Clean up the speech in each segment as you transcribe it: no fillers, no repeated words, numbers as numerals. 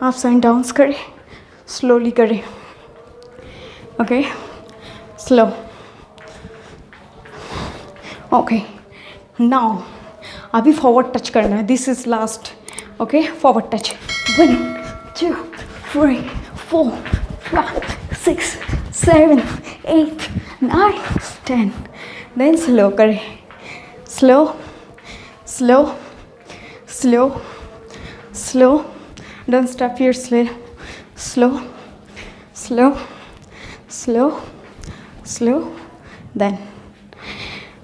Ups and downs करें, slowly करें. Okay, slow. Okay, now अभी फॉरवर्ड टच करना है. This is last. Okay, forward touch. 1 2 3 4 5 6 7 8 9 10. Then slow करें. Slow slow slow slow. Don't stop your slow. Slow slow slow slow. Then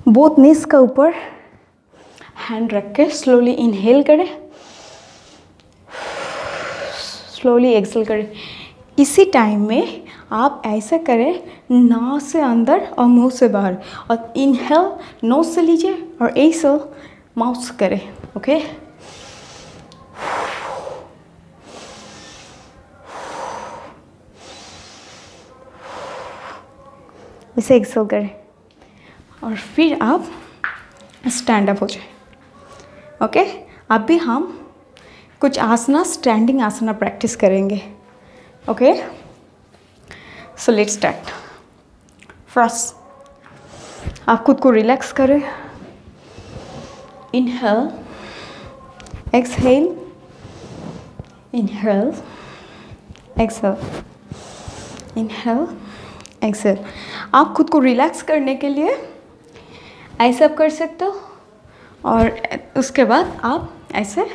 both knees का ऊपर hand रख के slowly inhale करें, slowly exhale करें. इसी टाइम में आप ऐसे करें, नाक से अंदर और मुंह से बाहर. और इनहेल नोज से लीजिए और एक्सहेल माउथ से करें. ओके, इसे एक्सहेल करें और फिर आप स्टैंड अप हो जाए. ओके, अभी हम कुछ आसना, स्टैंडिंग आसना प्रैक्टिस करेंगे. Okay, so let's start. First, आप खुद को रिलैक्स करें. Inhale, exhale, inhale, exhale, inhale, exhale. आप खुद को रिलैक्स करने के लिए ऐसे आप कर सकते हो और उसके बाद आप ऐसे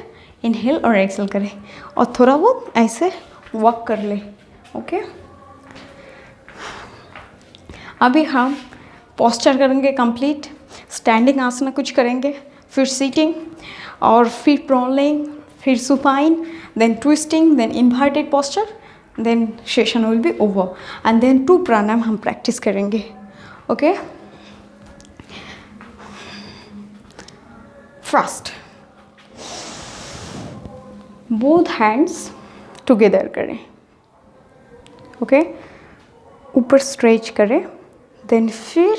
इनहेल और एक्सहेल करें और थोड़ा बहुत ऐसे वॉक कर ले. ओके, अभी हम पोस्चर करेंगे कंप्लीट. स्टैंडिंग आसना कुछ करेंगे, फिर सीटिंग और फिर प्रोन लेइंग, फिर supine, then twisting, then inverted posture, then session will be over. And then 2 pranayama हम प्रैक्टिस करेंगे. Okay, first, both hands together करें. ओके, ऊपर स्ट्रेच करें. देन फिर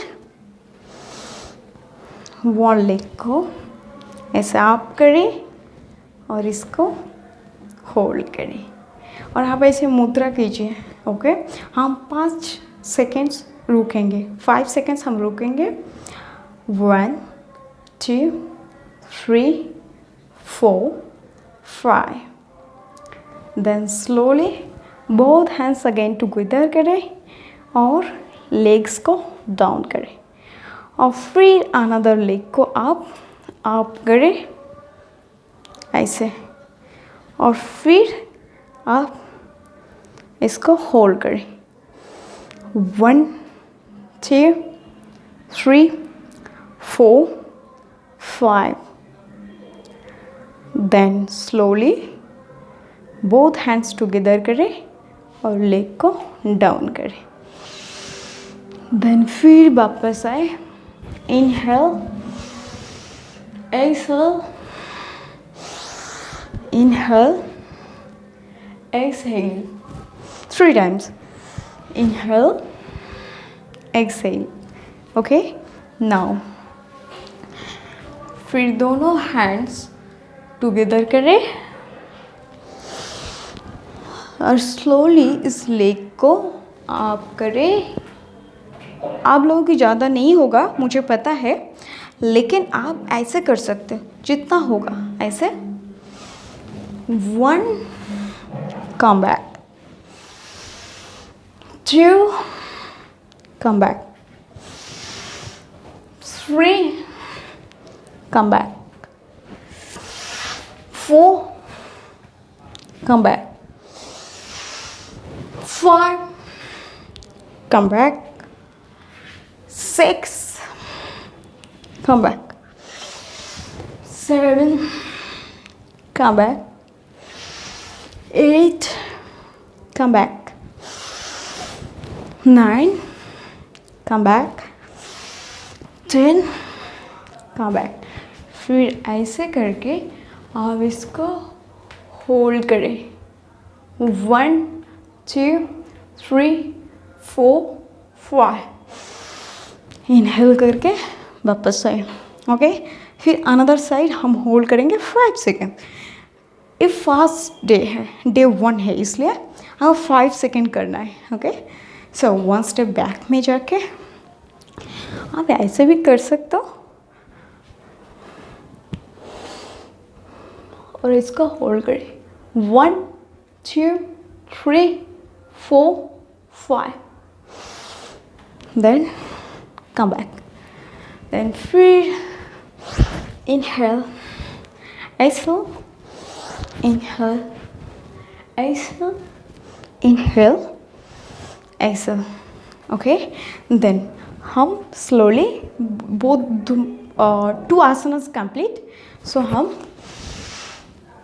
वन लेग को ऐसे अप करें और इसको होल्ड करें और आप ऐसे मुद्रा कीजिए. ओके, हम 5 सेकेंड्स रुकेंगे, 5 सेकेंड्स हम रुकेंगे. 1 2 3 4 5. Then slowly both hands again together करें और लेग्स को डाउन करें और फिर अनदर लेग को आप करें ऐसे और फिर आप इसको होल्ड करें. 1 2 3 4 5. Then slowly both hands together करें और लेग को डाउन करें. देन फिर वापस आए. Inhale, exhale, inhale, exhale. 3 times. Inhale, exhale. Okay, now फिर दोनों हैंड्स टुगेदर करें और स्लोली इस लेग को आप करें. आप लोगों की ज़्यादा नहीं होगा मुझे पता है, लेकिन आप ऐसे कर सकते हो जितना होगा. ऐसे 1 come back, 2 come back, 3 come back, 4 come back, 5 come back, 6 come back, 7 come back, 8 come back, 9 come back, 10 come back. फिर ऐसे करके आप इसको होल्ड करें. 1 2 3 4 5. इनहेल करके वापस आए. ओके, फिर अनदर साइड हम होल्ड करेंगे 5 सेकेंड. ये फर्स्ट डे है, डे 1 है, इसलिए हमें 5 सेकेंड करना है. ओके, सो 1 स्टेप बैक में जाके आप ऐसे भी कर सकते हो और इसको होल्ड करें. 1 2 3 4 5, देन कम बैक, देन फिर inhale, exhale, inhale, exhale, inhale, exhale. Okay, then हम slowly both 2 asanas complete. So हम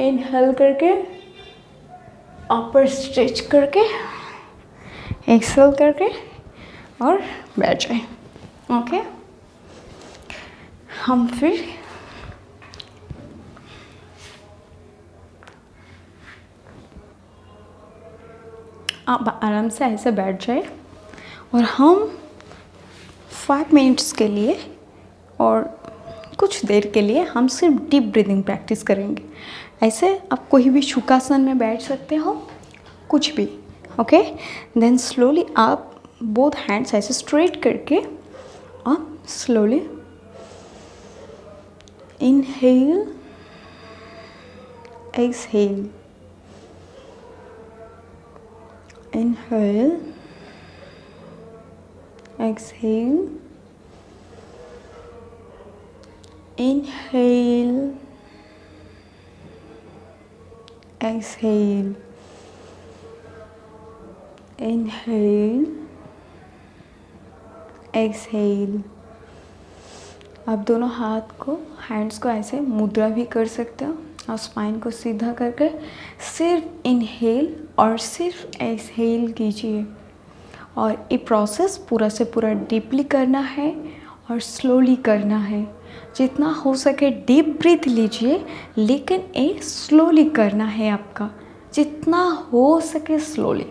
inhale करके upper stretch करके exhale करके और बैठ जाए. ओके, हम फिर आप आराम से ऐसे बैठ जाए और हम 5 मिनट्स के लिए और कुछ देर के लिए हम सिर्फ डीप ब्रीदिंग प्रैक्टिस करेंगे. ऐसे आप कोई भी सुखासन में बैठ सकते हो, कुछ भी. ओके, देन स्लोली आप बोथ हैंड्स ऐसे स्ट्रेट करके आप slowly inhale, exhale, inhale, exhale, inhale, exhale, inhale, exhale. आप दोनों हाथ को, हैंड्स को ऐसे मुद्रा भी कर सकते हो और स्पाइन को सीधा करके सिर्फ इनहेल और सिर्फ एक्सहेल कीजिए. और ये प्रोसेस पूरा से पूरा डीपली करना है और स्लोली करना है. जितना हो सके डीप ब्रीथ लीजिए, लेकिन ये स्लोली करना है आपका, जितना हो सके स्लोली.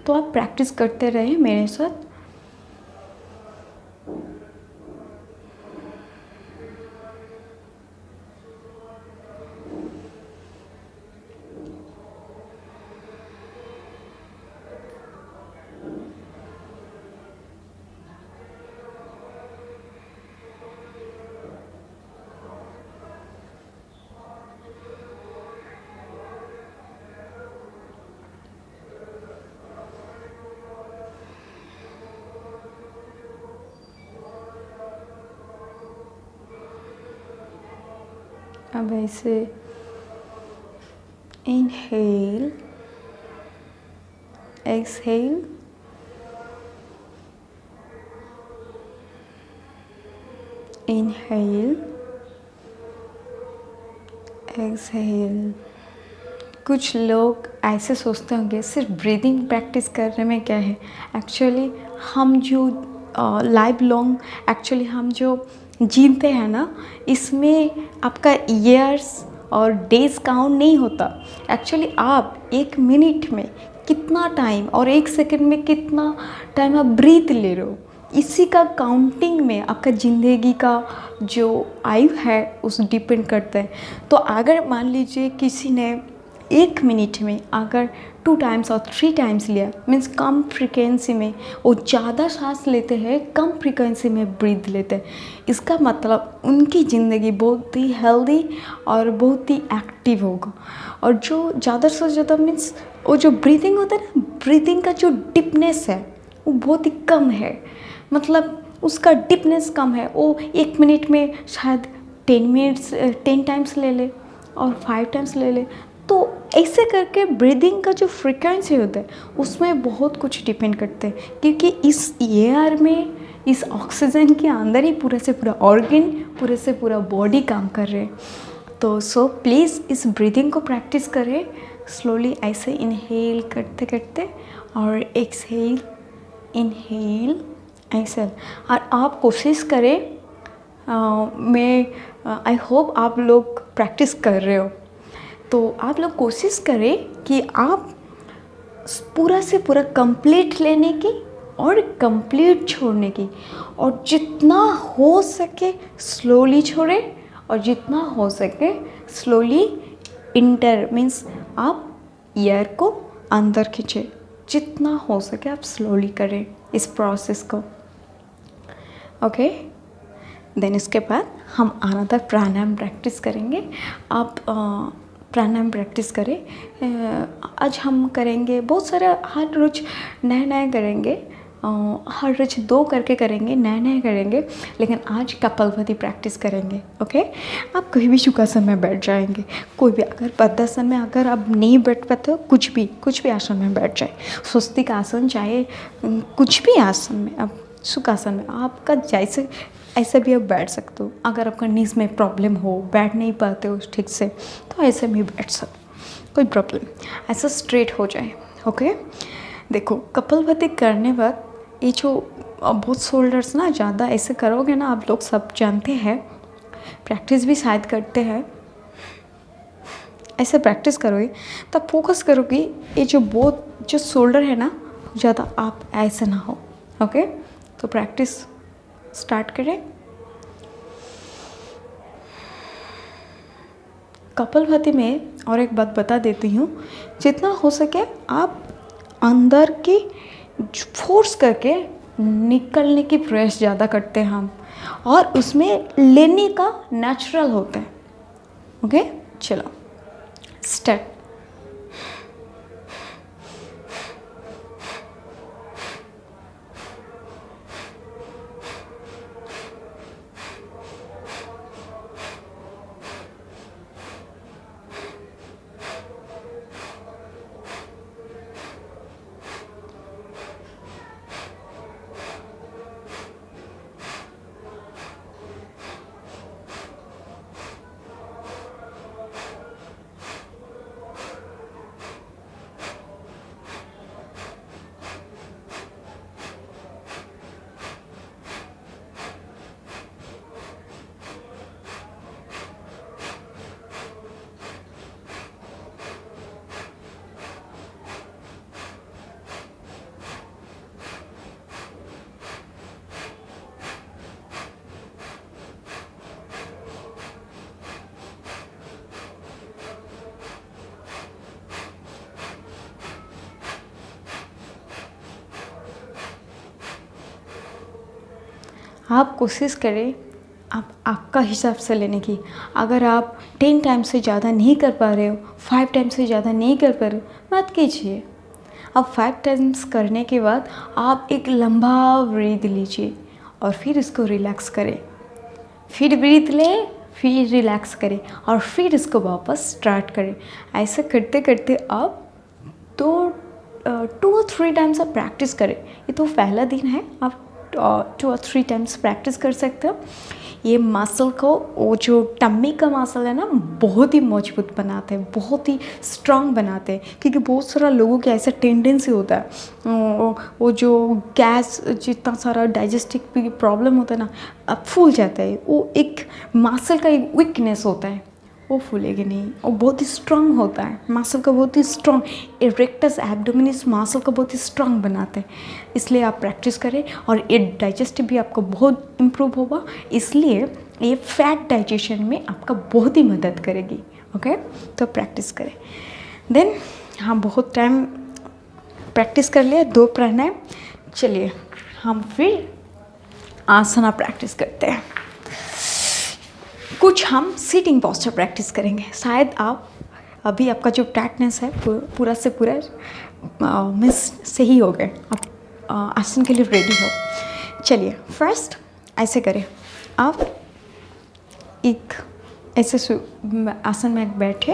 तो आप प्रैक्टिस करते रहे मेरे साथ. अब ऐसे इनहेल, एक्सहेल, इनहेल, एक्सहेल. कुछ लोग ऐसे सोचते होंगे सिर्फ ब्रीदिंग प्रैक्टिस करने में क्या है. एक्चुअली हम जो लाइफ लॉन्ग एक्चुअली हम जो जीते हैं ना, इसमें आपका ईयर्स और डेज काउंट नहीं होता. एक्चुअली आप 1 मिनट में कितना टाइम और 1 सेकंड में कितना टाइम आप ब्रीथ ले रहे हो, इसी का काउंटिंग में आपका ज़िंदगी का जो आयु है उस डिपेंड करता है. तो अगर मान लीजिए किसी ने 1 मिनट में अगर 2 टाइम्स और 3 टाइम्स लिया, मीन्स कम फ्रीक्वेंसी में वो ज़्यादा सांस लेते हैं, कम फ्रीक्वेंसी में ब्रीथ लेते हैं. इसका मतलब उनकी ज़िंदगी बहुत ही हेल्दी और बहुत ही एक्टिव होगा. और जो ज़्यादा से ज़्यादा मीन्स वो जो ब्रीदिंग होता है ना, ब्रीदिंग का जो डीपनेस है वो बहुत ही कम है. मतलब उसका डीपनेस कम है. वो 1 मिनट में शायद 10 टाइम्स ले ले और 5 टाइम्स ले ले. तो ऐसे करके ब्रीदिंग का जो फ्रीक्वेंसी होता है उसमें बहुत कुछ डिपेंड करते हैं, क्योंकि इस एयर में, इस ऑक्सीजन के अंदर ही पूरे से पूरा ऑर्गन, पूरे से पूरा बॉडी काम कर रहे हैं. तो सो प्लीज़ इस ब्रीदिंग को प्रैक्टिस करें स्लोली, ऐसे इनहेल करते करते और एक्सहेल, इनहेल, एक्सहेल. और आप कोशिश करें, मैं आई होप आप लोग प्रैक्टिस कर रहे हो, तो आप लोग कोशिश करें कि आप पूरा से पूरा कंप्लीट लेने की और कंप्लीट छोड़ने की, और जितना हो सके स्लोली छोड़ें और जितना हो सके स्लोली इंटर मीन्स आप एयर को अंदर खींचे, जितना हो सके आप स्लोली करें इस प्रोसेस को। ओके, देन इसके बाद हम अनदर प्राणायाम प्रैक्टिस करेंगे। आप प्राणायाम प्रैक्टिस करें। आज हम करेंगे बहुत सारा, हर रोज नए नए करेंगे, हर रोज 2 करके करेंगे, नए नए करेंगे, लेकिन आज कपालभाति प्रैक्टिस करेंगे। ओके, आप कोई भी सुखासन में बैठ जाएंगे, कोई भी, अगर पद्मासन में अगर आप नहीं बैठ पाते हो, कुछ भी आसन में बैठ जाए, स्वस्तिक आसन, चाहे कुछ भी आसन में, आप सुखासन में आपका जैसे ऐसे भी आप बैठ सकते हो। अगर आपका नीज में प्रॉब्लम हो, बैठ नहीं पाते हो ठीक से, तो ऐसे भी बैठ सकते, कोई प्रॉब्लम, ऐसा स्ट्रेट हो जाए। ओके, देखो कपालभाति करने वक्त ये जो बहुत शोल्डर्स ना ज़्यादा ऐसे करोगे ना, आप लोग सब जानते हैं, प्रैक्टिस भी शायद करते हैं, ऐसे प्रैक्टिस करोगे तब फोकस करोगे ये जो बहुत जो शोल्डर है ना, ज़्यादा आप ऐसे ना हो। ओके, तो प्रैक्टिस स्टार्ट करें। कपालभाति में और एक बात बता देती हूँ, जितना हो सके आप अंदर की फोर्स करके निकलने की प्रयास ज़्यादा करते हैं हम, और उसमें लेने का नेचुरल होता है। ओके, चलो स्टार्ट। आप कोशिश करें आप आपका हिसाब से लेने की। अगर आप 10 टाइम से ज़्यादा नहीं कर पा रहे हो, 5 टाइम से ज़्यादा नहीं कर पा रहे हो, मत कीजिए। अब 5 टाइम्स करने के बाद आप एक लंबा ब्रीथ लीजिए और फिर इसको रिलैक्स करें, फिर ब्रीथ लें, फिर रिलैक्स करें और फिर इसको वापस स्टार्ट करें। ऐसे करते करते आप 2 और 3 टाइम्स आप प्रैक्टिस करें। ये तो पहला दिन है, आप 2 और 3 टाइम्स प्रैक्टिस कर सकते हो। ये मसल को, वो जो टम्मी का मसल है ना, बहुत ही मजबूत बनाते हैं, बहुत ही स्ट्रांग बनाते हैं। क्योंकि बहुत सारा लोगों के ऐसा टेंडेंसी होता है, वो जो गैस, जितना सारा डाइजेस्टिव प्रॉब्लम होता है ना, अब फूल जाता है। वो एक मसल का एक वीकनेस होता है, वो फूलेगी नहीं, वो बहुत ही स्ट्रांग होता है। मसल का बहुत ही स्ट्रांग, इरेक्टस एब्डोमिनिस मसल को बहुत ही स्ट्रांग बनाते हैं। इसलिए आप प्रैक्टिस करें और ये डाइजेस्टिव भी आपको बहुत इम्प्रूव होगा। इसलिए ये फैट डाइजेशन में आपका बहुत ही मदद करेगी। ओके, तो प्रैक्टिस करें। देन हाँ, बहुत टाइम प्रैक्टिस कर लिया, 2 प्राणायाम। चलिए हम फिर आसना प्रैक्टिस करते हैं। कुछ हम सीटिंग पोस्चर प्रैक्टिस करेंगे। शायद आप अभी आपका जो टाइटनेस है पूरा से पूरा मिस सही हो गए, आप आसन के लिए रेडी हो। चलिए फर्स्ट ऐसे करें, आप एक ऐसे आसन में बैठे